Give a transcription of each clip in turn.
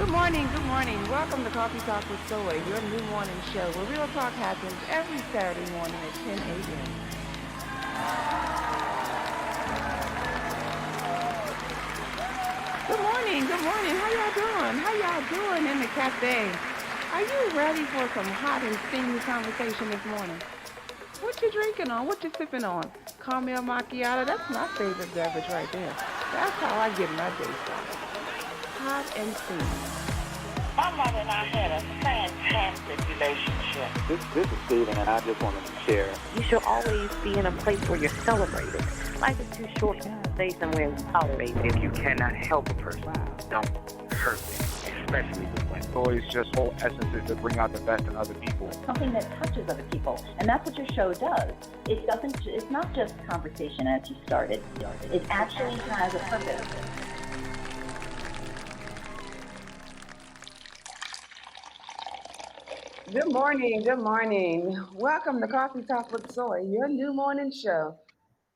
Good morning, good morning. Welcome to Coffee Talk with Soy, your new morning show where real talk happens every Saturday morning at 10 a.m. Good morning, good morning. How y'all doing? How y'all doing in the cafe? Are you ready for some hot and steamy conversation this morning? What you drinking on? What you sipping on? Caramel macchiato? That's my favorite beverage right there. That's how I get my day started. Hot and steamy. My mother and I had a fantastic relationship. This is Steven, and I just wanted to share. You should always be in a place where you're celebrated. Life is too short to stay somewhere and tolerate it. If you cannot help a person, don't hurt them, especially with women. Soy's just whole essence is to bring out the best in other people. Something that touches other people, and that's what your show does. It doesn't. It's not just conversation as you started. It actually has a purpose. Good morning, good morning. Welcome to Coffee Talk with Soy, your new morning show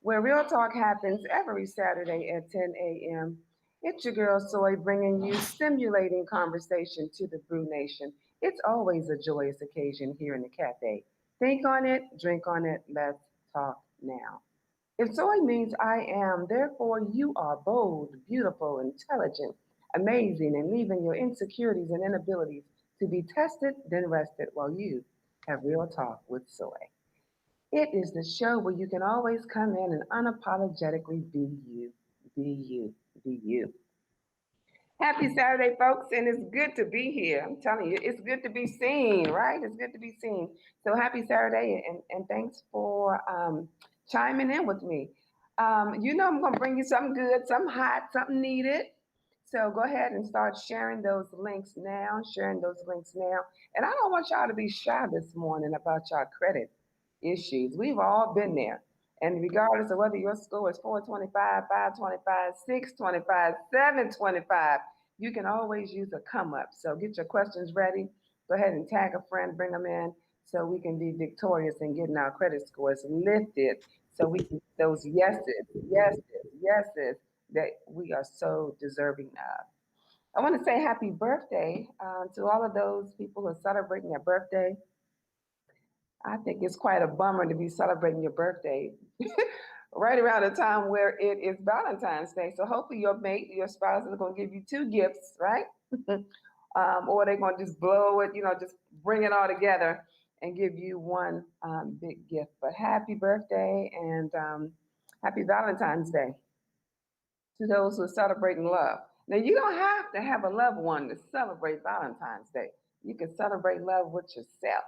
where real talk happens every Saturday at 10 a.m. It's your girl Soy bringing you stimulating conversation to the Brew Nation. It's always a joyous occasion here in the cafe. Think on it, drink on it, let's talk now. If soy means I am, therefore you are bold, beautiful, intelligent, amazing, and leaving your insecurities and inabilities to be tested, then rested while you have real talk with soy. It is the show where you can always come in and unapologetically be you, be you, be you. Happy Saturday, folks, and it's good to be here. I'm telling you, it's good to be seen, right? It's good to be seen. So happy Saturday, and thanks for chiming in with me. I'm going to bring you something good, something hot, something needed. So go ahead and start sharing those links now, And I don't want y'all to be shy this morning about your credit issues. We've all been there. And regardless of whether your score is 425, 525, 625, 725, you can always use a come up. So get your questions ready. Go ahead and tag a friend, bring them in so we can be victorious in getting our credit scores lifted so we can get those yeses that we are so deserving of. I want to say happy birthday to all of those people who are celebrating their birthday. I think it's quite a bummer to be celebrating your birthday right around the time where it is Valentine's Day. So hopefully your mate, your spouse is going to give you two gifts, right? Or they're going to just blow it, just bring it all together and give you one big gift. But happy birthday and happy Valentine's Day to those who are celebrating love. Now, you don't have to have a loved one to celebrate Valentine's Day. You can celebrate love with yourself.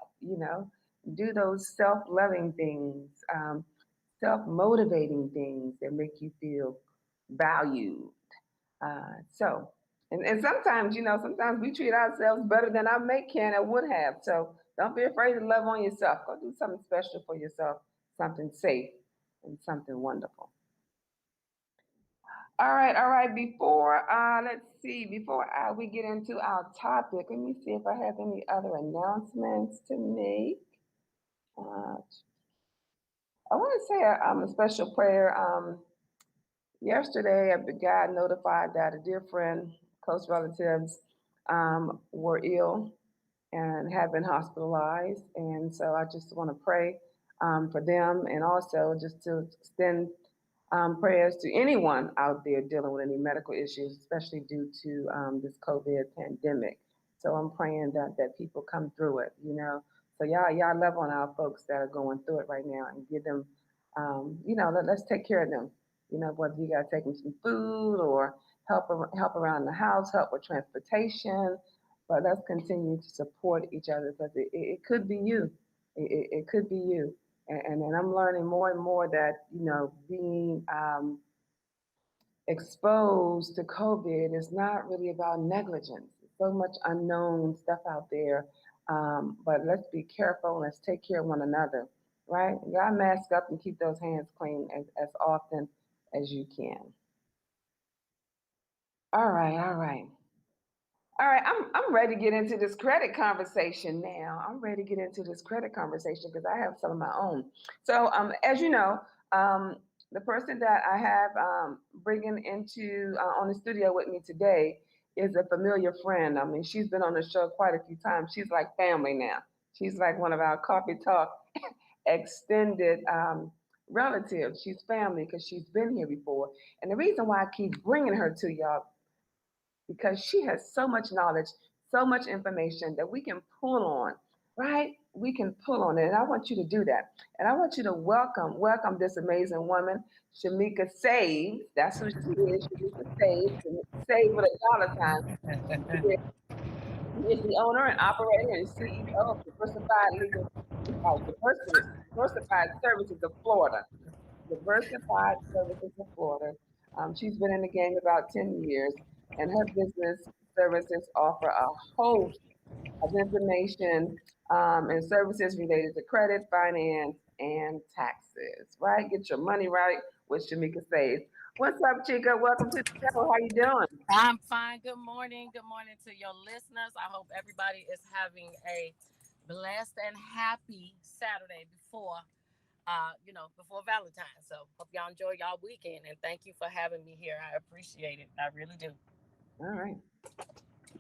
Do those self-loving things, self-motivating things that make you feel valued. And sometimes, sometimes we treat ourselves better than our mate can or would have. So don't be afraid to love on yourself. Go do something special for yourself, something safe and something wonderful. All right. Before we get into our topic, let me see if I have any other announcements to make. I want to say a special prayer. Yesterday, I got notified that a dear friend, close relatives, were ill and have been hospitalized. And so I just want to pray for them and also just to extend prayers to anyone out there dealing with any medical issues, especially due to this COVID pandemic. So I'm praying that people come through it. So y'all love on our folks that are going through it right now and give them, let's take care of them. Whether you got to take them some food or help around the house, help with transportation, but let's continue to support each other because it could be you. It could be you. And I'm learning more and more that, being exposed to COVID is not really about negligence. There's so much unknown stuff out there. But let's be careful. Let's take care of one another, right? You got to mask up and keep those hands clean as often as you can. All right. I'm ready to get into this credit conversation now. I'm ready to get into this credit conversation because I have some of my own. So, as you know, the person that I have bringing into on the studio with me today is a familiar friend. I mean, she's been on the show quite a few times. She's like family now. She's like one of our Coffee Talk extended relatives. She's family because she's been here before. And the reason why I keep bringing her to y'all, because she has so much knowledge, so much information that we can pull on, right? We can pull on it. And I want you to do that. And I want you to welcome this amazing woman, Shamika Saves. That's who she is. Shamika Saves, save with a dollar sign. He is the owner and operator and CEO of Diversified Services of Florida. Diversified Services of Florida. She's been in the game about 10 years, and her business services offer a host of information and services related to credit, finance, and taxes. Right? Get your money right with Shamika Saves. What's up, Chica? Welcome to the show. How you doing? I'm fine. Good morning. Good morning to your listeners. I hope everybody is having a blessed and happy Saturday before Valentine's. So hope y'all enjoy y'all weekend and thank you for having me here. I appreciate it. I really do. All right.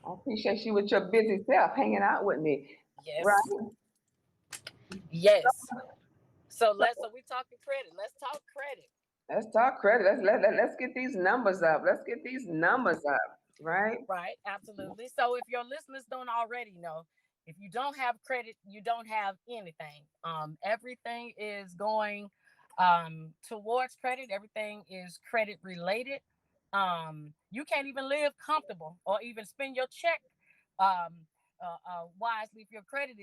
I appreciate you with your busy self hanging out with me. Yes. Right? Yes. So we talking credit. Let's talk credit. Let's talk credit. Let's get these numbers up. Let's get these numbers up. Right? Right. Absolutely. So if your listeners don't already know, if you don't have credit, you don't have anything. Everything is going towards credit. Everything is credit related. You can't even live comfortable or even spend your check wisely if your credit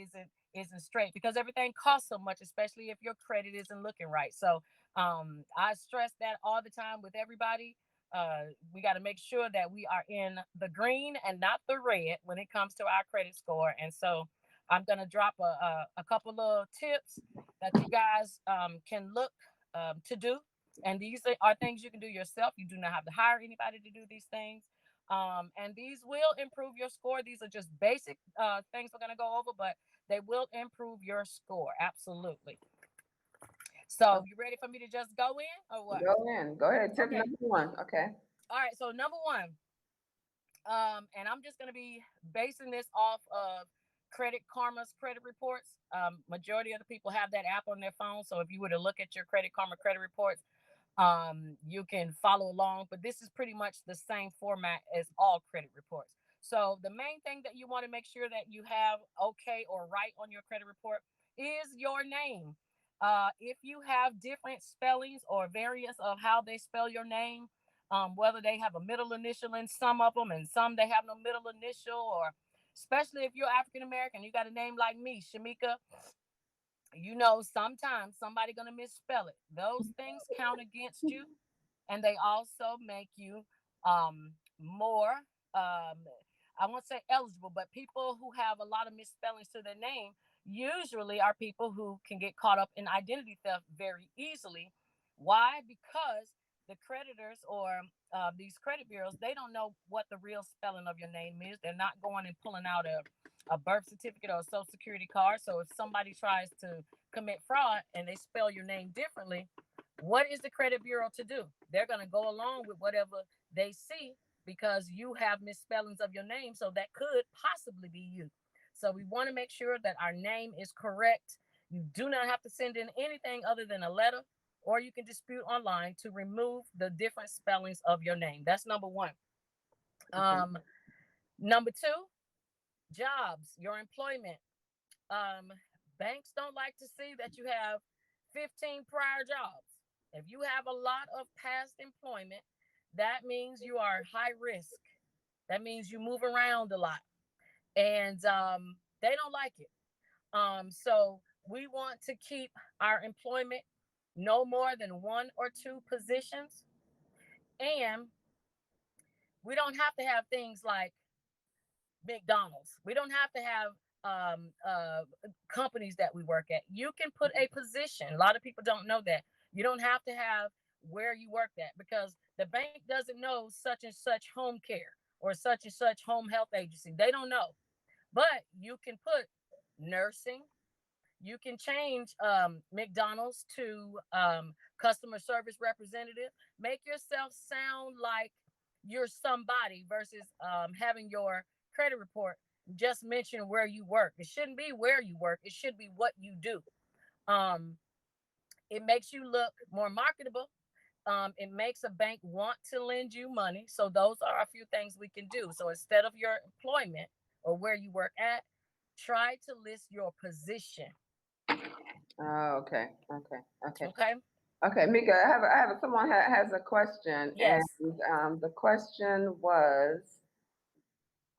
isn't straight, because everything costs so much, especially if your credit isn't looking right. So I stress that all the time with everybody. We got to make sure that we are in the green and not the red when it comes to our credit score. And so I'm going to drop a couple of tips that you guys can look to do. And these are things you can do yourself. You do not have to hire anybody to do these things. And these will improve your score. These are just basic things we're going to go over, but they will improve your score. Absolutely. So you ready for me to just go in or what? Go in. Go ahead. Tip Okay. number one. Okay. All right. So number one, and I'm just going to be basing this off of Credit Karma's credit reports. Majority of the people have that app on their phone. So if you were to look at your Credit Karma credit reports, you can follow along. But this is pretty much the same format as all credit reports. So the main thing that you want to make sure that you have okay or right on your credit report is your name. If you have different spellings or variants of how they spell your name, whether they have a middle initial in some of them and some they have no middle initial, or especially if you're African American, you got a name like me, Shamika, sometimes somebody gonna misspell it. Those things count against you, and they also make you more I won't say eligible, but people who have a lot of misspellings to their name usually are people who can get caught up in identity theft very easily. Why? Because the creditors or these credit bureaus, they don't know what the real spelling of your name is. They're not going and pulling out a birth certificate or a social security card. So if somebody tries to commit fraud and they spell your name differently, what is the credit bureau to do? They're going to go along with whatever they see, because you have misspellings of your name. So that could possibly be you. So we want to make sure that our name is correct. You do not have to send in anything other than a letter, or you can dispute online to remove the different spellings of your name. That's number one. Number two, jobs, your employment. Banks don't like to see that you have 15 prior jobs. If you have a lot of past employment, that means you are high risk. That means you move around a lot, and they don't like it. So we want to keep our employment no more than 1 or 2 positions, and we don't have to have things like McDonald's. We don't have to have companies that we work at. You can put a position. A lot of people don't know that. You don't have to have where you work at, because the bank doesn't know such and such home care or such and such home health agency. They don't know. But you can put nursing. You can change McDonald's to customer service representative. Make yourself sound like you're somebody versus having your credit report just mention where you work. It shouldn't be where you work. It should be what you do. Um, it makes you look more marketable. It makes a bank want to lend you money. So those are a few things we can do. So instead of your employment or where you work at, try to list your position. Oh, okay, okay, okay. Okay. Okay, Mika, someone has a question, and Yes. the question was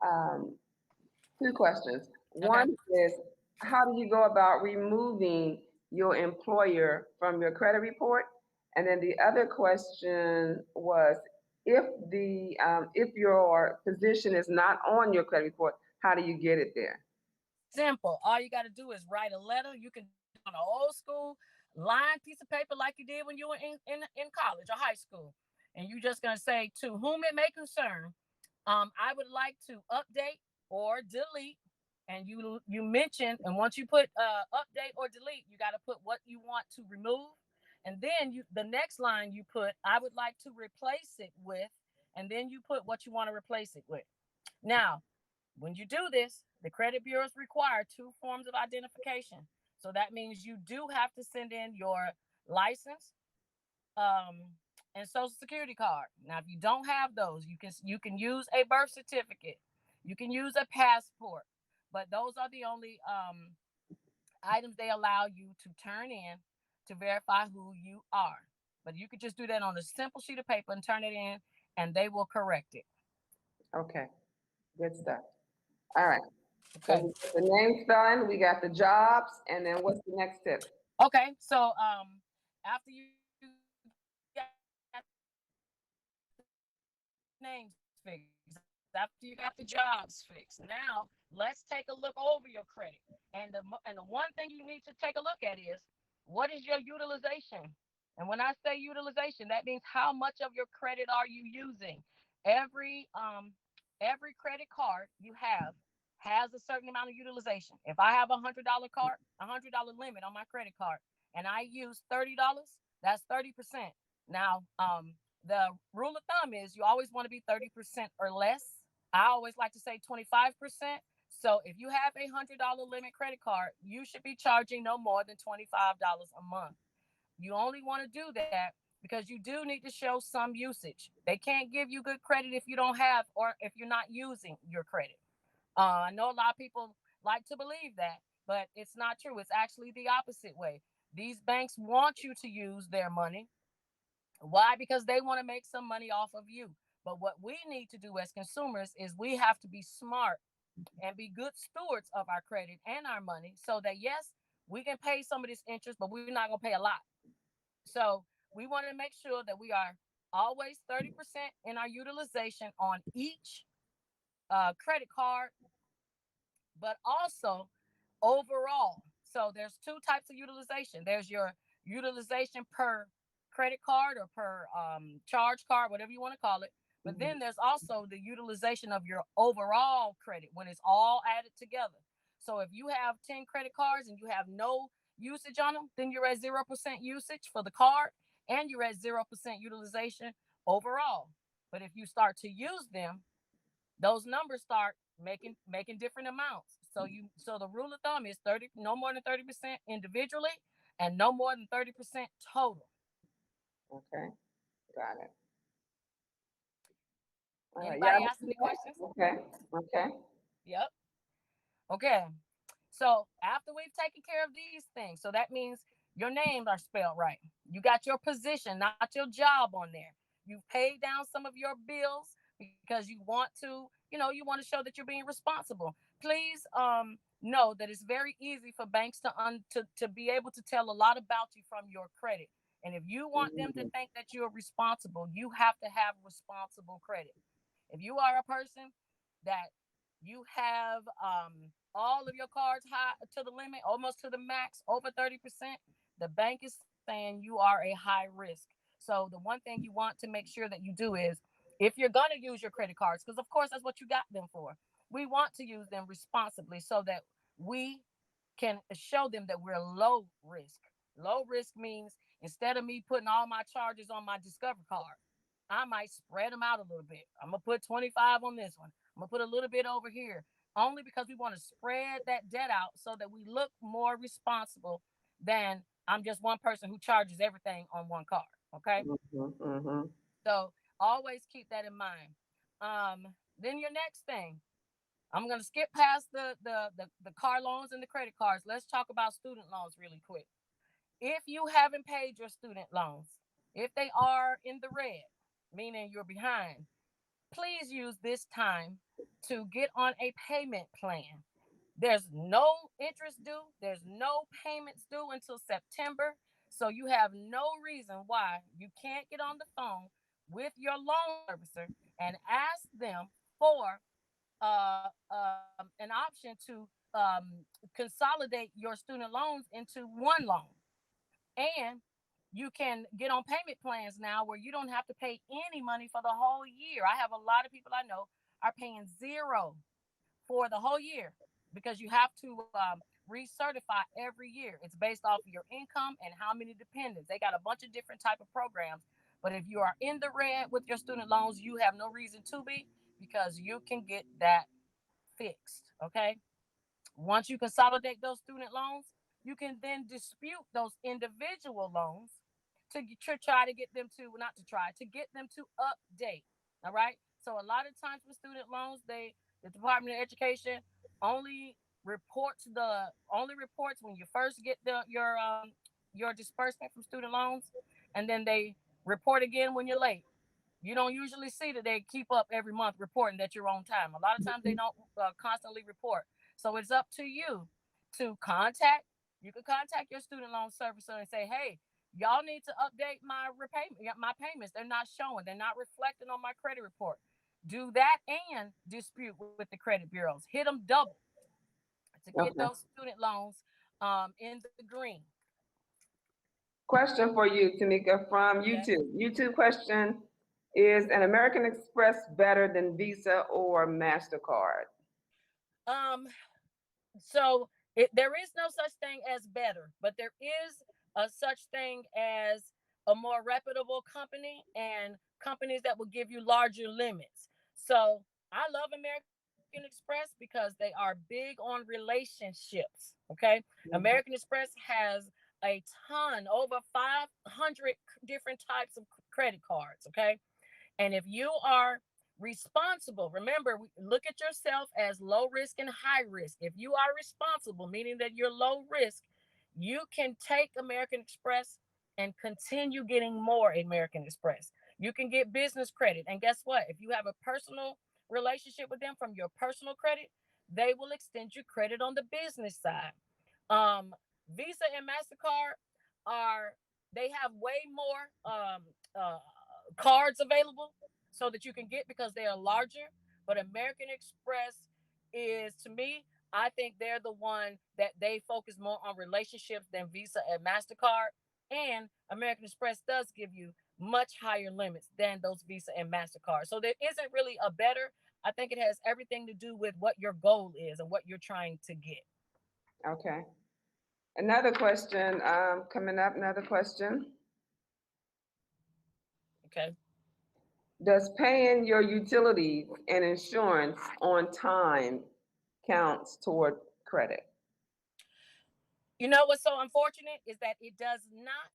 um, two questions. Okay. One is, how do you go about removing your employer from your credit report? And then the other question was, if your position is not on your credit report, how do you get it there? Simple. All you got to do is write a letter. You can do it on an old school lined piece of paper like you did when you were in college or high school. And you're just going to say, to whom it may concern, I would like to update or delete. And you mentioned, and once you put update or delete, you got to put what you want to remove. And then the next line you put, I would like to replace it with, and then you put what you want to replace it with. Now, when you do this, the credit bureaus require two forms of identification. So that means you do have to send in your license um, and social security card. Now, if you don't have those, you can use a birth certificate, you can use a passport, but those are the only items they allow you to turn in to verify who you are. But you could just do that on a simple sheet of paper and turn it in, and they will correct it. Okay, good stuff. All right. So Okay. we got the name spelling, we got the jobs, and then what's the next tip? Okay. So after you names fixed, after you got the jobs fixed, now let's take a look over your credit. And the one thing you need to take a look at is, what is your utilization? And when I say utilization, that means how much of your credit are you using? Every um every credit card you have has a certain amount of utilization. If I have $100 limit on my credit card, and I use $30, that's 30%. Now, the rule of thumb is you always want to be 30% or less. I always like to say 25%. So if you have a $100 limit credit card, you should be charging no more than $25 a month. You only want to do that because you do need to show some usage. They can't give you good credit if you don't have, or if you're not using your credit. I know a lot of people like to believe that, but it's not true. It's actually the opposite way. These banks want you to use their money. Why? Because they want to make some money off of you. But what we need to do as consumers is we have to be smart and be good stewards of our credit and our money, so that yes, we can pay some of this interest, but we're not going to pay a lot. So we want to make sure that we are always 30% in our utilization on each credit card, but also overall. So there's two types of utilization. There's your utilization per credit card or per charge card, whatever you want to call it. But Mhm. then there's also the utilization of your overall credit when it's all added together. So if you have 10 credit cards and you have no usage on them, then you're at 0% usage for the card, and you're at 0% utilization overall. But if you start to use them, those numbers start making different amounts. So the rule of thumb is 30, no more than 30% individually, and no more than 30% total. Okay, got it. All right, Anybody y'all. ask any questions? Okay, okay. Yep. Okay. So after we've taken care of these things, so that means your names are spelled right. You got your position, not your job on there. You've paid down some of your bills because you want to show that you're being responsible. Please know that it's very easy for banks to be able to tell a lot about you from your credit. And if you want them to Mhm. think that you're responsible, you have to have responsible credit. If you are a person that you have all of your cards high to the limit, almost to the max, over 30%, the bank is saying you are a high risk. So the one thing you want to make sure that you do is, if you're going to use your credit cards, because of course that's what you got them for, we want to use them responsibly so that we can show them that we're low risk. Low risk means, instead of me putting all my charges on my Discover card, I might spread them out a little bit. I'm gonna put 25 on this one. I'm gonna put a little bit over here, only because we want to spread that debt out so that we look more responsible than I'm just one person who charges everything on one card. Okay, Mm-hmm. so always keep that in mind. Then your next thing, I'm gonna skip past the car loans and the credit cards. Let's talk about student loans really quick. If you haven't paid your student loans, if they are in the red, meaning you're behind, please use this time to get on a payment plan. There's no interest due, there's no payments due until September. So you have no reason why you can't get on the phone with your loan servicer and ask them for an option to consolidate your student loans into one loan. And you can get on payment plans now where you don't have to pay any money for the whole year. I have a lot of people I know are paying zero for the whole year because you have to recertify every year. It's based off of your income and how many dependents. They got a bunch of different type of programs. But if you are in the red with your student loans, you have no reason to be, because you can get that fixed. Okay. Once you consolidate those student loans, you can then dispute those individual loans to try to get them to, not to try, to get them to update. All right. So a lot of times with student loans, the Department of Education only reports when you first get your disbursement from student loans, and then they report again when you're late. You don't usually see that they keep up every month reporting that you're on time. A lot of times they don't constantly report. So it's up to you to contact. You can contact your student loan servicer and say, "Hey, y'all need to update my repayment, my payments. They're not showing. They're not reflecting on my credit report." Do that and dispute with the credit bureaus. Hit them double to get Okay. those student loans in the green. Question for you, Tamika, from Yes. YouTube. YouTube question: is an American Express better than Visa or Mastercard? Um, so there is no such thing as better, but there is a such thing as a more reputable company and companies that will give you larger limits. So I love American Express because they are big on relationships. Okay. American Express has a ton, over 500 different types of credit cards. Okay. And if you are responsible, remember, look at yourself as low risk and high risk. If you are responsible, meaning that you're low risk, you can take American Express and continue getting more American Express. You can get business credit. And guess what? If you have a personal relationship with them from your personal credit, they will extend you credit on the business side. Um, Visa and MasterCard are, they have way more cards available so that you can get, because they are larger. But American Express is, to me, I think they're the one that they focus more on relationships than Visa and MasterCard. And American Express does give you much higher limits than those Visa and MasterCard. So there isn't really a better. I think it has everything to do with what your goal is and what you're trying to get. Okay. Another question coming up. Another question: Okay. does paying your utilities and insurance on time counts toward credit? You know what's so unfortunate is that it does not,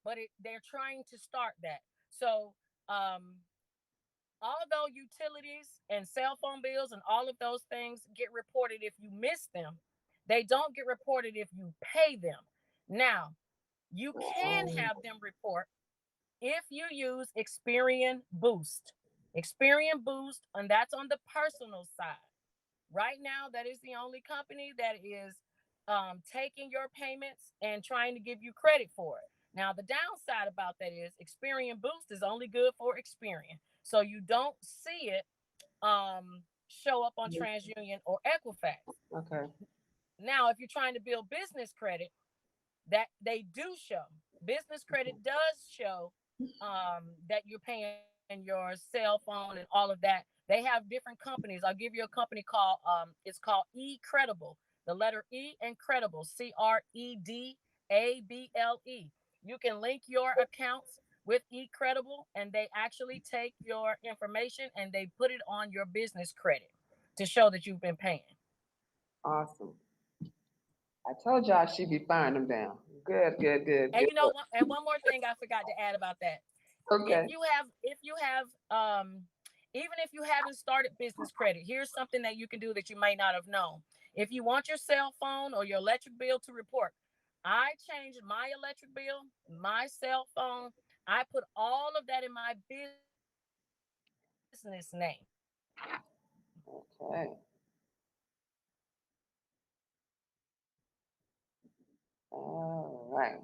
but they're trying to start that. So, um, although utilities and cell phone bills and all of those things get reported if you miss them, they don't get reported if you pay them. Now, you can Oh, have them report if you use Experian Boost. Experian Boost, and that's on the personal side. Right now, that is the only company that is taking your payments and trying to give you credit for it. Now, the downside about that is Experian Boost is only good for Experian. So you don't see it show up on TransUnion or Equifax. okay. Now, if you're trying to build business credit, that they do show. Business credit does show that you're paying your cell phone and all of that. They have different companies. I'll give you a company called it's called eCredible. The letter E and Credible, CredAble. You can link your accounts with eCredible, and they actually take your information and they put it on your business credit to show that you've been paying. Awesome. I told y'all she'd be firing them down. Good, good, good, And good. you know, and one more thing I forgot to add about that. Okay. Even if you haven't started business credit, here's something that you can do that you may not have known. If you want your cell phone or your electric bill to report, I changed my electric bill, my cell phone. I put all of that in my business name. Okay. All right.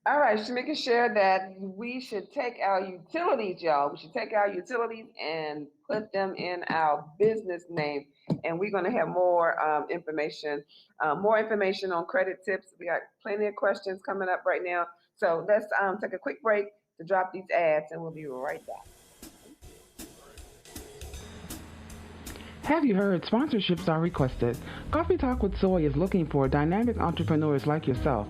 All right, Shamika shared that we should take our utilities, y'all. We should take our utilities and put them in our business name. And we're going to have more information on credit tips. We got plenty of questions coming up right now. So let's take a quick break to drop these ads, and we'll be right back. Have you heard? Sponsorships are requested. Coffee Talk with Soy is looking for dynamic entrepreneurs like yourself.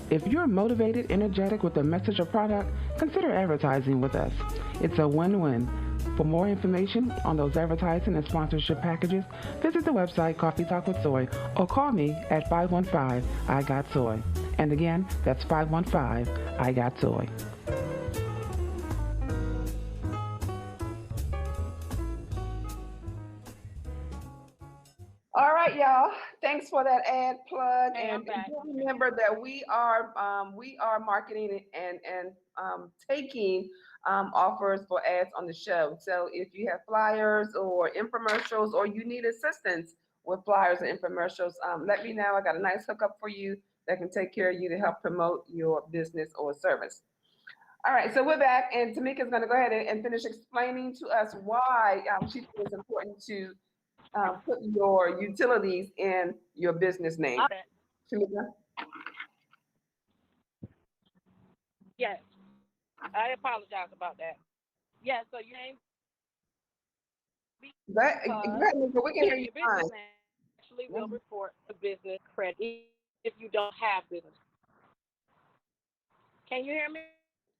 If you're motivated, energetic with a message or product, consider advertising with us. It's a win-win. For more information on those advertising and sponsorship packages, visit the website Coffee Talk with Soy or call me at 515-I-GOT-SOY. And again, that's 515-I-GOT-SOY. All right, y'all. Thanks for that ad plug. Hey, I'm And back. remember that we are marketing and taking offers for ads on the show. So if you have flyers or infomercials, or you need assistance with flyers and infomercials, let me know. I got a nice hookup for you that can take care of you to help promote your business or service. All right, so we're back, and Tamika's going to go ahead and finish explaining to us why she thinks it's important to put your utilities in your business name. Shamika? Yes, I apologize about that. Yeah, so your name, Go ahead, Nika, we can hear you your business fine. name actually will report to business credit if you don't have business. Can you hear me?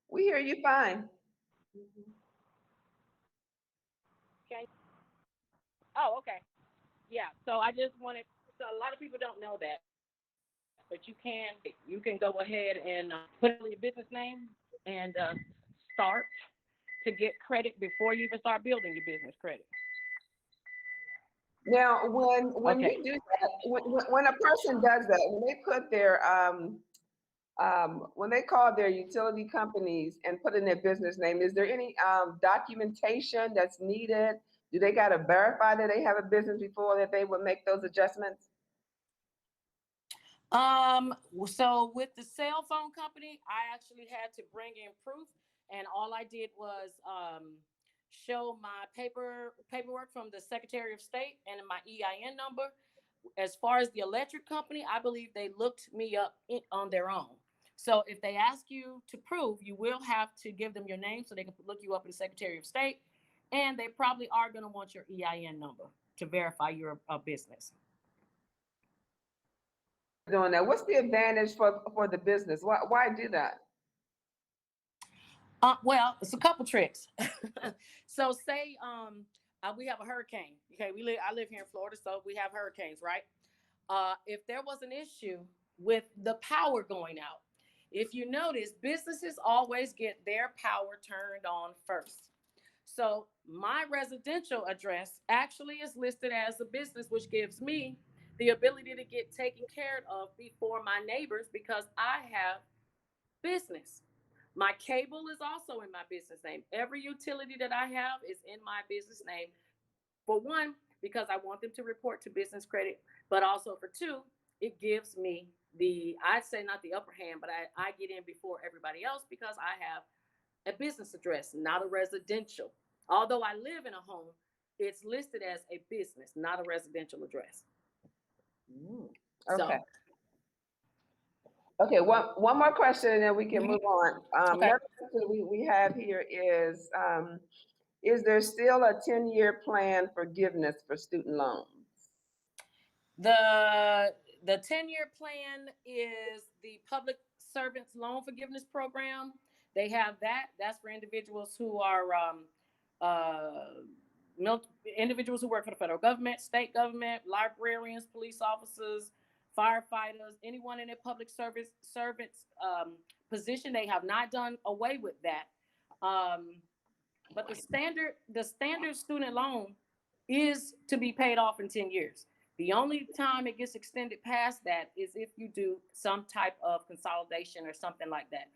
We hear you fine. Okay. Oh, okay. Yeah. So I just wanted. So a lot of people don't know that, but you can go ahead and put in your business name and start to get credit before you even start building your business credit. Now, when Okay. you do that, when a person does that, when they put their when they call their utility companies and put in their business name, is there any documentation that's needed? Do they got to verify that they have a business before that they would make those adjustments? So with the cell phone company, I actually had to bring in proof, and all I did was show my paperwork from the Secretary of State and my EIN number. As far as the electric company, I believe they looked me up on their own. So if they ask you to prove, you will have to give them your name so they can look you up in the Secretary of State, and they probably are going to want your EIN number to verify you're a business. Doing that, what's the advantage for the business? Why do that? Well, it's a couple tricks. So say we have a hurricane. Okay, I live here in Florida, so we have hurricanes, right? If there was an issue with the power going out, if you notice, businesses always get their power turned on first. So my residential address actually is listed as a business, which gives me the ability to get taken care of before my neighbors because I have business. My cable is also in my business name. Every utility that I have is in my business name. For one, because I want them to report to business credit, but also for two, it gives me I'd say not the upper hand, but I get in before everybody else because I have a business address, not a residential. Although I live in a home, it's listed as a business, not a residential address. Okay. Okay, one more question and then we can move on. Okay. Another question we have here is there still a 10-year plan forgiveness for student loans? The 10-year plan is the public servants loan forgiveness program. They have that. That's for individuals who are uh, individuals who work for the federal government, state government, librarians, police officers, firefighters, anyone in a public service servants position. They have not done away with that. Um, but the standard student loan is to be paid off in 10 years. The only time it gets extended past that is if you do some type of consolidation or something like that.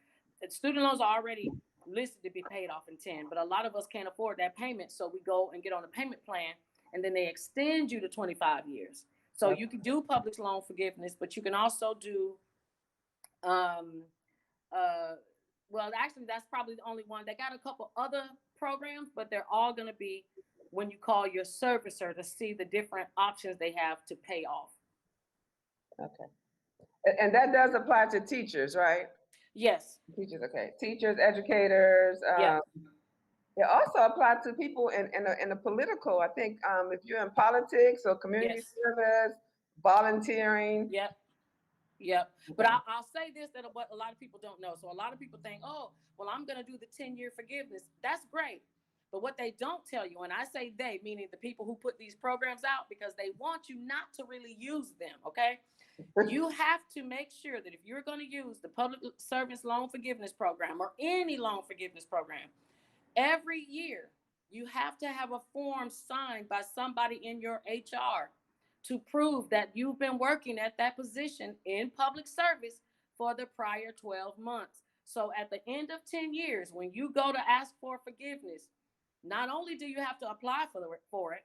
The student loans are already listed to be paid off in 10, but a lot of us can't afford that payment, so we go and get on a payment plan, and then they extend you to 25 years. So you can do public loan forgiveness, but you can also do um, uh, well, actually, that's probably the only one. They got a couple other programs, but they're all going to be when you call your servicer to see the different options they have to pay off. Okay. And that does apply to teachers, right? Yes. Teachers, okay. Teachers, educators. Yeah. It also applies to people in the political. I think if you're in politics or community Yes. service, volunteering. Yep. Yep. But I'll say this, that what a lot of people don't know. So a lot of people think, oh, well, I'm going to do the 10-year forgiveness. That's great. But what they don't tell you, and I say they, meaning the people who put these programs out, because they want you not to really use them, okay? You have to make sure that if you're going to use the public service loan forgiveness program or any loan forgiveness program, every year you have to have a form signed by somebody in your HR to prove that you've been working at that position in public service for the prior 12 months. So at the end of 10 years, when you go to ask for forgiveness, not only do you have to apply for it,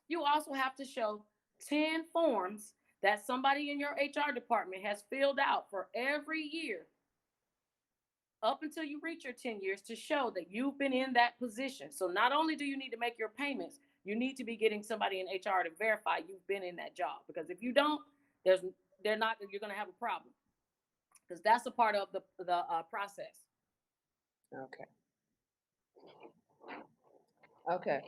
you also have to show 10 forms that somebody in your HR department has filled out for every year up until you reach your 10 years to show that you've been in that position. So not only do you need to make your payments, you need to be getting somebody in HR to verify you've been in that job. Because if you don't, you're going to have a problem. Because that's a part of the process. Okay. Okay.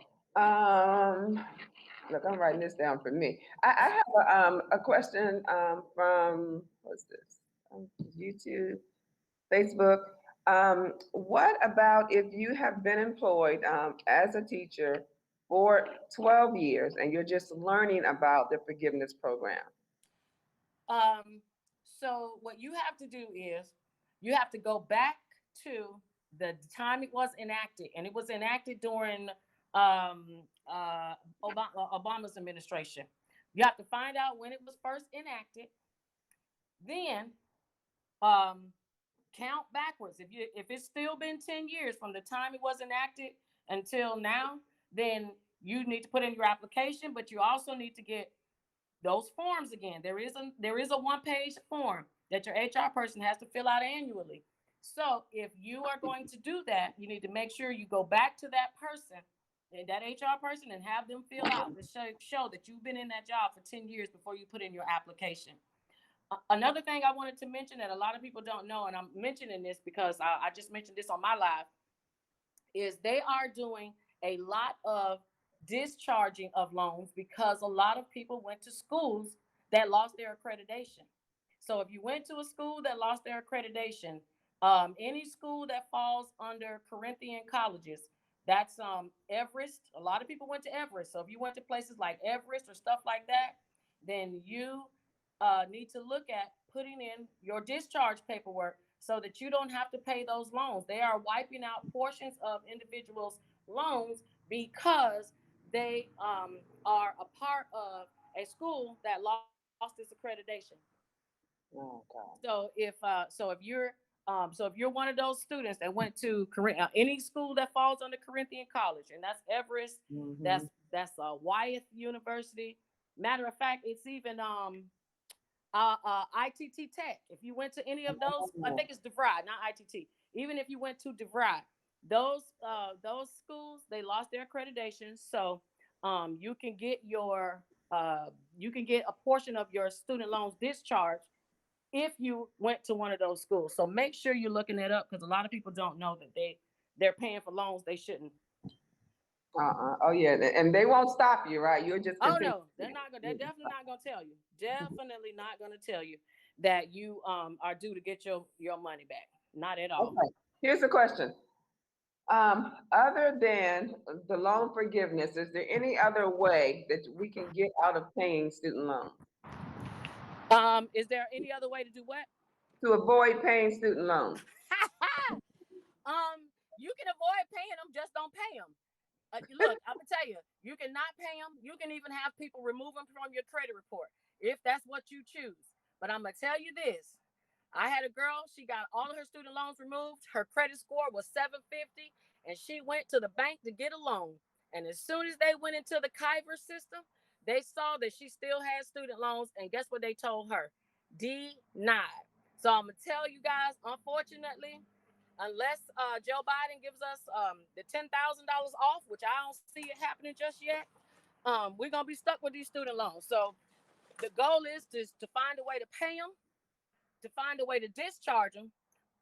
Look, I'm writing this down for me. I have a question from, what's this? YouTube, Facebook. What about if you have been employed as a teacher for 12 years and you're just learning about the forgiveness program? So what you have to do is you have to go back to the time it was enacted, and it was enacted during Obama's administration. You have to find out when it was first enacted, then count backwards. If it's still been 10 years from the time it was enacted until now, then you need to put in your application, but you also need to get those forms again. There is a one-page form that your HR person has to fill out annually. So if you are going to do that, you need to make sure you go back to that person, that HR person, and have them fill out to show that you've been in that job for 10 years before you put in your application. Another thing I wanted to mention that a lot of people don't know, and I'm mentioning this because I just mentioned this on my live, is they are doing a lot of discharging of loans because a lot of people went to schools that lost their accreditation. So if you went to a school that lost their accreditation, any school that falls under Corinthian colleges, that's Everest. A lot of people went to Everest. So if you went to places like Everest or stuff like that, then you need to look at putting in your discharge paperwork so that you don't have to pay those loans. They are wiping out portions of individuals' loans because they are a part of a school that lost its accreditation. Oh, God. So if you're one of those students that went to any school that falls under Corinthian College, and that's Everest, that's Wyeth University. Matter of fact, it's even ITT Tech. If you went to any of those, I think it's DeVry, not ITT. Even if you went to DeVry, those schools, they lost their accreditation. So you can get a portion of your student loans discharged if you went to one of those schools. So make sure you're looking that up, because a lot of people don't know that they're paying for loans they shouldn't. Oh yeah, and they won't stop you, right? You're just Oh no, they're definitely not gonna tell you. Definitely not gonna tell you. that you are due to get your money back. Not at all. Okay. Here's the question. Other than the loan forgiveness, is there any other way that we can get out of paying student loans? Is there any other way to do what? To avoid paying student loans. You can avoid paying them, just don't pay them. Look, I'm gonna tell you, you can not pay them. You can even have people remove them from your credit report if that's what you choose. But I'm gonna tell you this: I had a girl. She got all of her student loans removed. Her credit score was 750, and she went to the bank to get a loan. And as soon as they went into the Kyver system, they saw that she still had student loans. And guess what they told her? Denied. So I'm gonna tell you guys, unfortunately, unless Joe Biden gives us the $10,000 off, which I don't see it happening just yet, we're gonna be stuck with these student loans. So the goal is to find a way to pay them, to find a way to discharge them,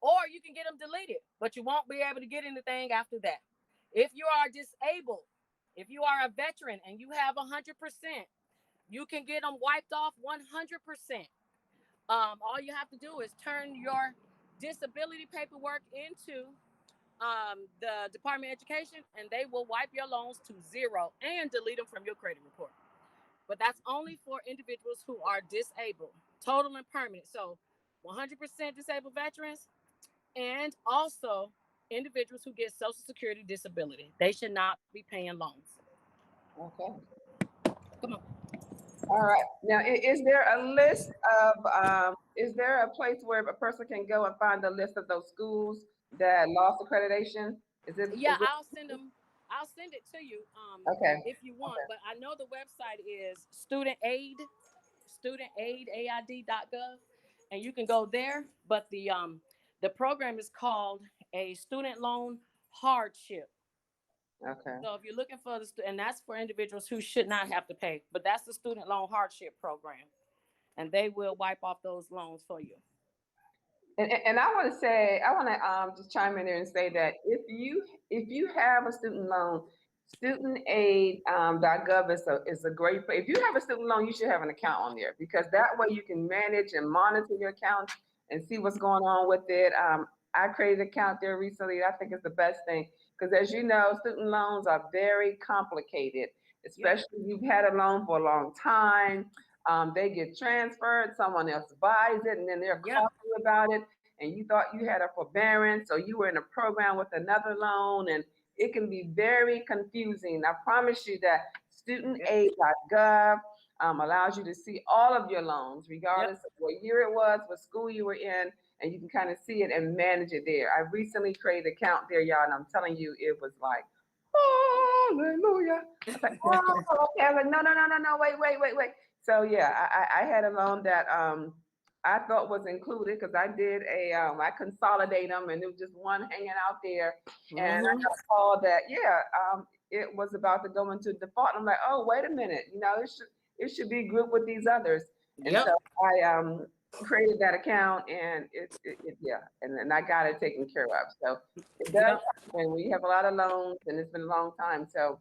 or you can get them deleted, but you won't be able to get anything after that. If you are disabled, if you are a veteran and you have 100%, you can get them wiped off 100%. All you have to do is turn your disability paperwork into the Department of Education, and they will wipe your loans to zero and delete them from your credit report. But that's only for individuals who are disabled, total and permanent. So 100% disabled veterans, and also individuals who get Social Security disability. They should not be paying loans. Okay. Come on. All right. Now, is there a list of, is there a place where a person can go and find a list of those schools that lost accreditation? Yeah, I'll send it to you okay. if you want. Okay. But I know the website is studentaid.gov, and you can go there. But the program is called a student loan hardship. Okay. So if you're looking for and that's for individuals who should not have to pay, but that's the student loan hardship program, and they will wipe off those loans for you. And I want to just chime in there and say that if you have a student loan, studentaid.gov is a great place. If you have a student loan, you should have an account on there, because that way you can manage and monitor your account and see what's going on with it. I created an account there recently. I think it's the best thing, because as you know, student loans are very complicated, especially if you've had a loan for a long time. They get transferred, someone else buys it, and then they're calling you about it, and you thought you had a forbearance, or you were in a program with another loan, and it can be very confusing. I promise you that studentaid.gov allows you to see all of your loans, regardless of what year it was, what school you were in, and you can kind of see it and manage it there. I recently created an account there, y'all, and I'm telling you, it was like, hallelujah. I was like, oh, okay. I was like, no, wait. So yeah, I had a loan that I thought was included, because I did I consolidate them, and it was just one hanging out there. And I got a call that it was about to go into default. I'm like, oh, wait a minute, it should be grouped with these others. And so I created that account, and and then I got it taken care of. So it does happen when you have a lot of loans, and it's been a long time. So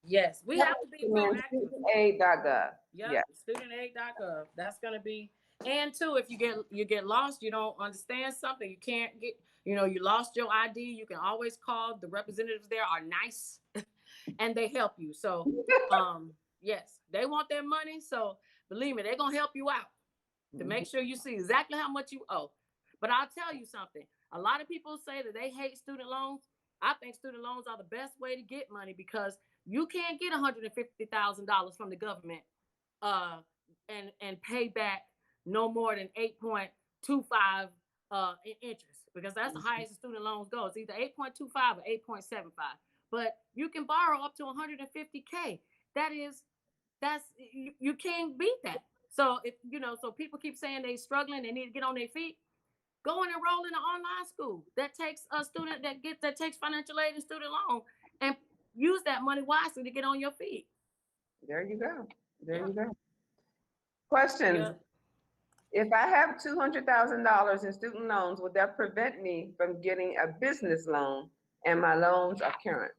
yes, we have to be proactive. Studentaid.gov. Yeah, studentaid.gov. That's gonna be. And too, if you get lost, you don't understand something, you can't get, you lost your ID, you can always call. The representatives there are nice and they help you. So yes, they want their money. So believe me, they're gonna help you out to make sure you see exactly how much you owe. But I'll tell you something. A lot of people say that they hate student loans. I think student loans are the best way to get money, because you can't get $150,000 from the government and pay back no more than 8.25 interest, because that's the highest the student loans go. It's either 8.25 or 8.75. But you can borrow up to 150K. You can't beat that. So so people keep saying they're struggling, they need to get on their feet. Go and enroll in an online school that takes a student that takes financial aid and student loan, and use that money wisely to get on your feet. There you go. There you go. Questions. If I have $200,000 in student loans, would that prevent me from getting a business loan and my loans are current?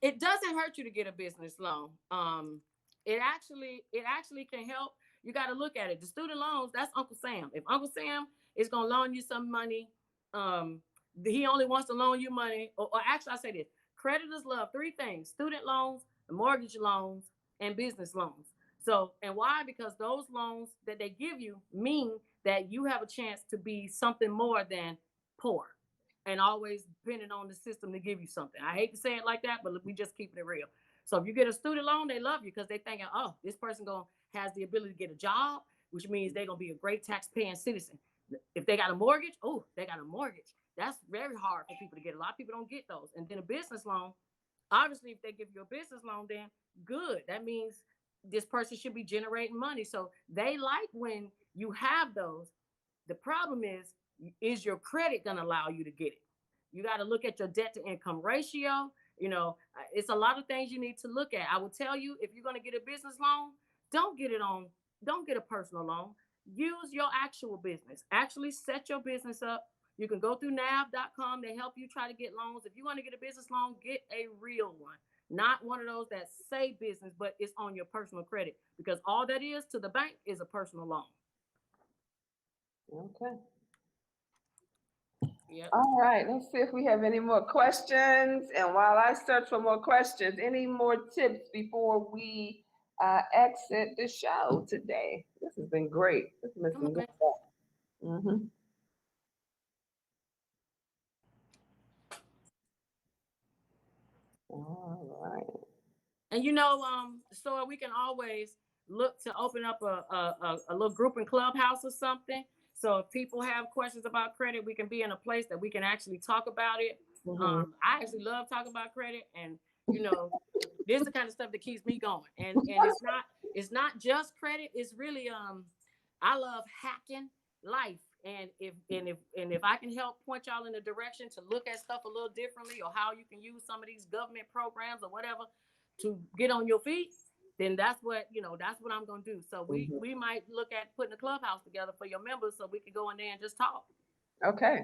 It doesn't hurt you to get a business loan. It actually can help. You got to look at it. The student loans, that's Uncle Sam. If Uncle Sam is going to loan you some money, he only wants to loan you money. Or actually, I say this. Creditors love three things: student loans, mortgage loans, and business loans. So, and why? Because those loans that they give you mean that you have a chance to be something more than poor and always depending on the system to give you something. I hate to say it like that, but we just keeping it real. So if you get a student loan, they love you because they thinking, oh, this person has the ability to get a job, which means they're going to be a great tax-paying citizen. If they got a mortgage, oh, they got a mortgage. That's very hard for people to get. A lot of people don't get those. And then a business loan, obviously, if they give you a business loan, then good. That means this person should be generating money. So they like when you have those. The problem is your credit going to allow you to get it? You got to look at your debt to income ratio. You know, it's a lot of things you need to look at. I will tell you, if you're going to get a business loan, don't get a personal loan. Use your actual business. Actually set your business up. You can go through nav.com. They help you try to get loans. If you want to get a business loan, get a real one. Not one of those that say business, but it's on your personal credit, because all that is to the bank is a personal loan. Okay. Yep. All right, let's see if we have any more questions. And while I search for more questions, any more tips before we exit the show today? This has been great. This has been some good stuff. Mm-hmm. All right. And so we can always look to open up a little group in Clubhouse or something. So if people have questions about credit, we can be in a place that we can actually talk about it. Mm-hmm. I actually love talking about credit, and this is the kind of stuff that keeps me going. And it's not just credit. It's really I love hacking life. And if I can help point y'all in the direction to look at stuff a little differently, or how you can use some of these government programs or whatever to get on your feet, then that's what I'm gonna do. So we might look at putting a clubhouse together for your members so we can go in there and just talk. Okay.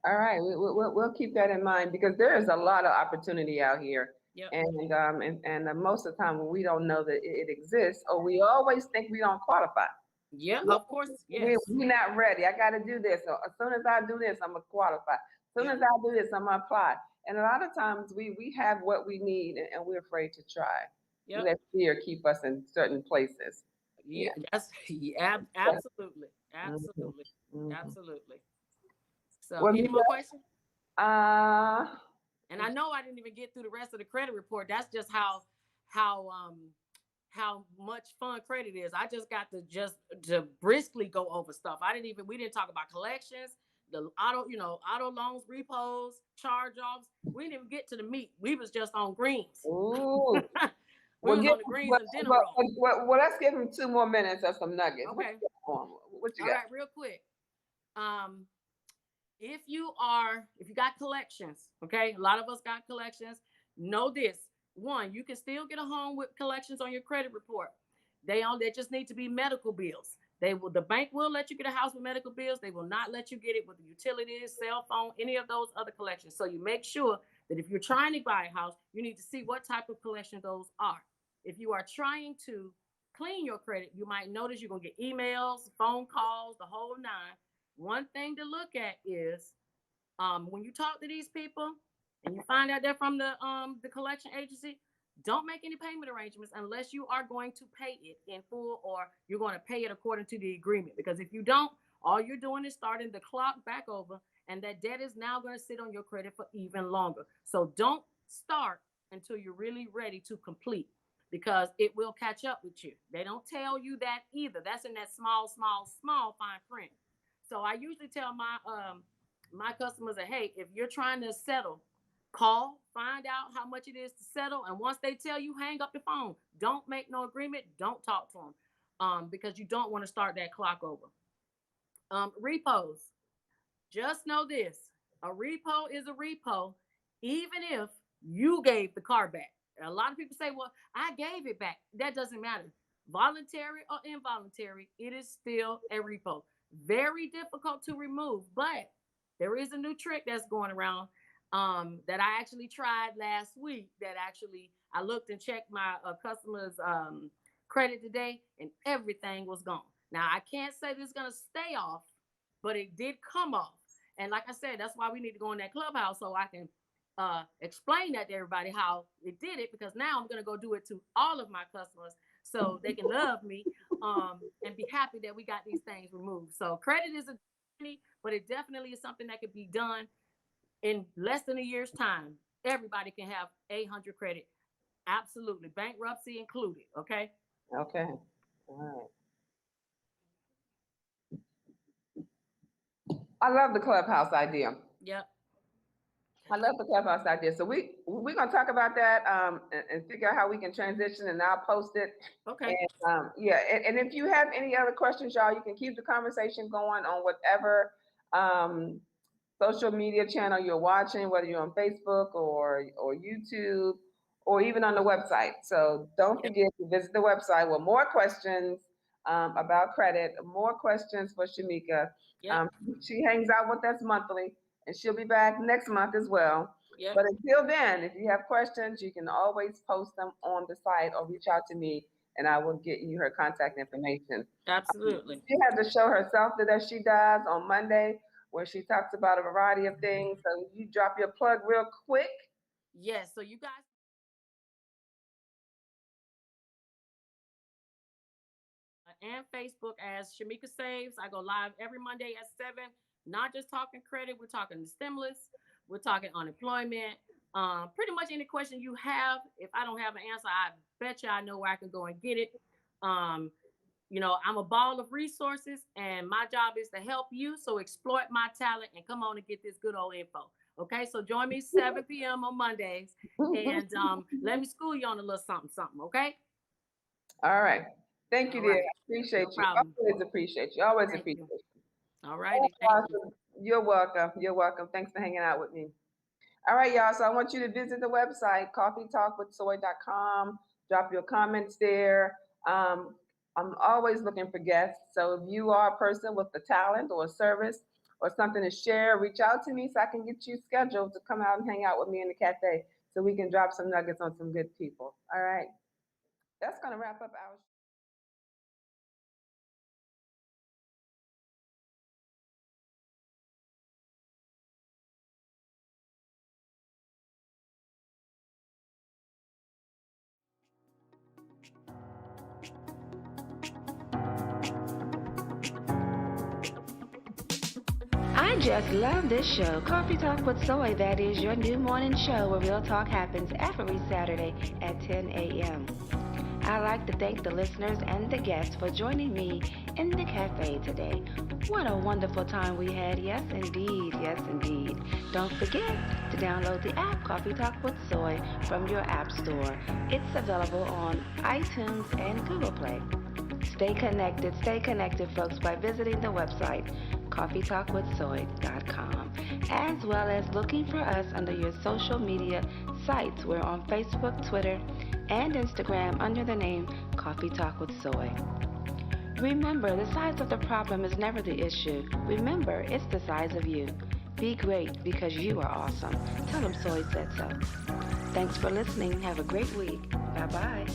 All right. We'll keep that in mind, because there is a lot of opportunity out here. Yep. And most of the time when we don't know that it exists, or we always think we don't qualify. Yeah, of course. Yes. We're not ready. I got to do this. So as soon as I do this, I'm going to qualify. As soon as I do this, I'm going to apply. And a lot of times we have what we need, and we're afraid to try. Yep. Let fear keep us in certain places. Yeah, absolutely. Absolutely. Mm-hmm. Absolutely. So any more questions? And I know I didn't even get through the rest of the credit report. That's just how much fun credit is. I just got to briskly go over stuff. We didn't talk about collections, the auto loans, repos, charge-offs. We didn't even get to the meat. We was just on greens. Ooh. We was on the greens and dinner roll. Well, let's give him 2 more minutes of some nuggets. Okay. What you got? All right, real quick. If you got collections, okay, a lot of us got collections. Know this: one, you can still get a home with collections on your credit report. They just need to be medical bills. The bank will let you get a house with medical bills. They will not let you get it with the utilities, cell phone, any of those other collections. So you make sure that if you're trying to buy a house, you need to see what type of collection those are. If you are trying to clean your credit, you might notice you're gonna get emails, phone calls, the whole nine. One thing to look at is when you talk to these people and you find out they're from the collection agency, don't make any payment arrangements unless you are going to pay it in full, or you're going to pay it according to the agreement. Because if you don't, all you're doing is starting the clock back over, and that debt is now going to sit on your credit for even longer. So don't start until you're really ready to complete, because it will catch up with you. They don't tell you that either. That's in that small fine print. So I usually tell my customers that, hey, if you're trying to settle, call, find out how much it is to settle. And once they tell you, hang up the phone. Don't make no agreement. Don't talk to them because you don't want to start that clock over. Repos. Just know this. A repo is a repo, even if you gave the car back. A lot of people say, well, I gave it back. That doesn't matter. Voluntary or involuntary, it is still a repo. Very difficult to remove, but there is a new trick that's going around that I actually tried last week. That actually I looked and checked my customers' credit today, and everything was gone. Now, I can't say this is going to stay off, but it did come off. And like I said, that's why we need to go in that clubhouse so I can explain that to everybody how it did it, because now I'm going to go do it to all of my customers so they can love me and be happy that we got these things removed. So credit is a journey, but it definitely is something that could be done in less than a year's time. Everybody can have 800 credit. Absolutely. Bankruptcy included. Okay. Okay. All right. I love the clubhouse idea. Yep. I love the clubhouse idea. So we're gonna talk about that and figure out how we can transition, and I'll post it. Okay. And, and if you have any other questions, y'all, you can keep the conversation going on whatever social media channel you're watching, whether you're on Facebook or YouTube or even on the website. So don't forget to visit the website with more questions about credit, more questions for Shamika. She hangs out with us monthly, and she'll be back next month as well. But until then, if you have questions, you can always post them on the site or reach out to me, and I will get you her contact information. Absolutely. She has a show herself that she does on Monday, where she talks about a variety of things. So you drop your plug real quick. Yes. So you guys. And Facebook as Shamika Saves. I go live every Monday at 7. Not just talking credit, we're talking the stimulus, we're talking unemployment. Pretty much any question you have. If I don't have an answer, I bet you I know where I can go and get it. You know, I'm a ball of resources, and my job is to help you. So exploit my talent and come on and get this good old info. Okay, so join me 7 p.m. on Mondays, and let me school you on a little something, okay? All right. Thank you, dear. I appreciate you. Problem. Always appreciate you. Always appreciate you. All righty. Thank you. You're welcome. You're welcome. Thanks for hanging out with me. All right, y'all. So I want you to visit the website, CoffeeTalkwithSoy.com. Drop your comments there. I'm always looking for guests. So if you are a person with a talent or a service or something to share, reach out to me so I can get you scheduled to come out and hang out with me in the cafe so we can drop some nuggets on some good people. All right. That's going to wrap up our show. I just love this show, Coffee Talk with Soy. That is your new morning show where real talk happens every Saturday at 10 a.m. I'd like to thank the listeners and the guests for joining me in the cafe today. What a wonderful time we had. Yes, indeed. Yes, indeed. Don't forget to download the app Coffee Talk with Soy from your app store. It's available on iTunes and Google Play. Stay connected, folks, by visiting the website, CoffeeTalkwithSoy.com, as well as looking for us under your social media sites. We're on Facebook, Twitter, and Instagram under the name Coffee Talk with Soy. Remember, the size of the problem is never the issue. Remember, it's the size of you. Be great because you are awesome. Tell them Soy said so. Thanks for listening. Have a great week. Bye-bye.